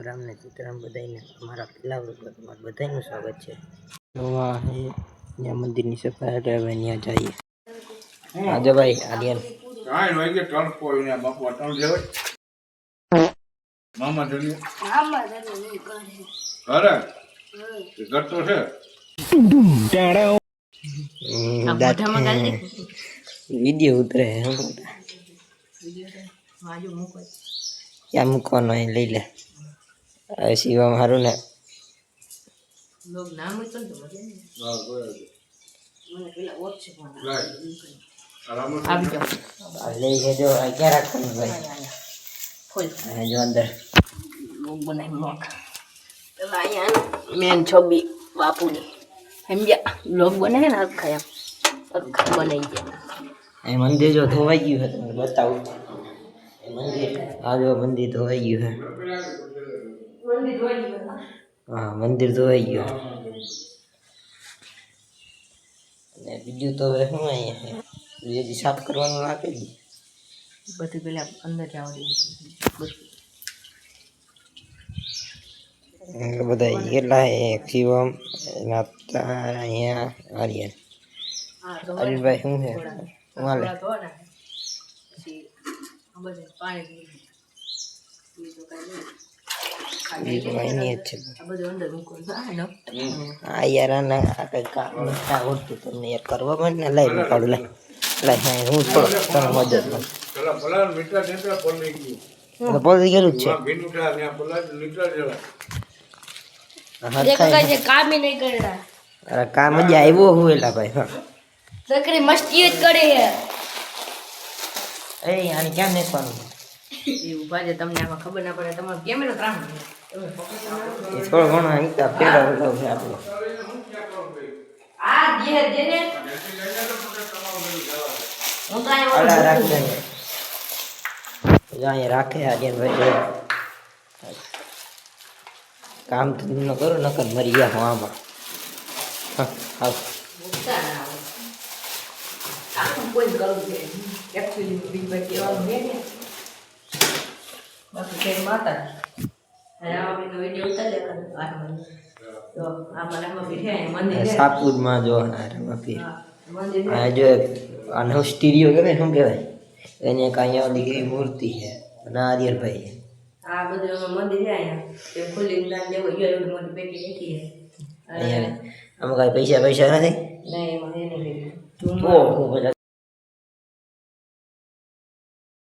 રામ ને સીતારામ બધાને અમારા પહેલા વર્ગમાં તમારું બધાનું સ્વાગત છે. તો આ ત્યાં મંદિરની સફાઈ એટલે હવે ત્યાં જઈએ. આજે ભાઈ આલિયન કાંઈ વાગે ત્રણ પોઈને બાપુ ત્રણ જેવો મામા ધણી અરે ઘટતો છે વિડીયો ઉતરે ક્યાં મૂકવાનો એ લઈ લે. હવે શિવા મારું ને લઈ લેજો. ક્યાં રાખવાનું ભાઈ? જો અંદર મેન છબી બાપુની સમજ્યા. લોક બને ને આખા બનાવી ગયા. એ મંદિર જો ધોવાઈ ગયું છે તમને બતાવું. મંદિર આ જો મંદિર ધોવાઈ ગયું છે. હા મંદિર ધોવાઈ ગયું. અને બીજું તો હવે શું અહીંયા સાફ કરવાનું રાખેલી બધું પેલા અંદર જવા દે બધા કેટલા શિવમ અહીંયા આર્યન અનિલભાઈ શું છે હાલે યાર આવડતું તમને યાર કરવા માંડ ને લાઈ કાઢું લાઈ હું થોડો તમે મદદ પોલી ગયેલું જ છે. કામ નહીં કરતા. અરે કામ જ આવ્યો હું એલા ભાઈ. સકરી મસ્તી જ કરે છે. એ આને ક્યાં નાખવાનું એ ઉભા છે તમને આમાં ખબર ના પડે. તમારો કેમેરો ત્રાણ થોડો ઘણો અહીંતા પેલા છે આપણો. આ જે જેને હું તો આલા રાખે અહીંયા રાખે આર્યન ભાઈ. કામ તો ન કરો નકર મરી ગયા હું આમાં. હા કોઈ કરું છે એકચ્યુઅલી બિગ બાય કેવાનું છે ને બાકી કઈ માતા અને આ આપણે વિડિયો ઉતારે તો આ મનામાં બેઠે મંદિર છે સાપુરમાં જો મંદિર આ જો આનો સ્ટીરિયો કે શું કહેવાય એને કાંઈ ઓલી મૂર્તિ છે અને આર્યન ભાઈ આ બધું મંદિર છે અહીંયા તે ખુલ્લી દાન દેવો યો મોટી પેટી રાખી છે અહીંયા આમાં કાંઈ પૈસા નથી. નહીં એમાં એ નહીં ઓહો બધા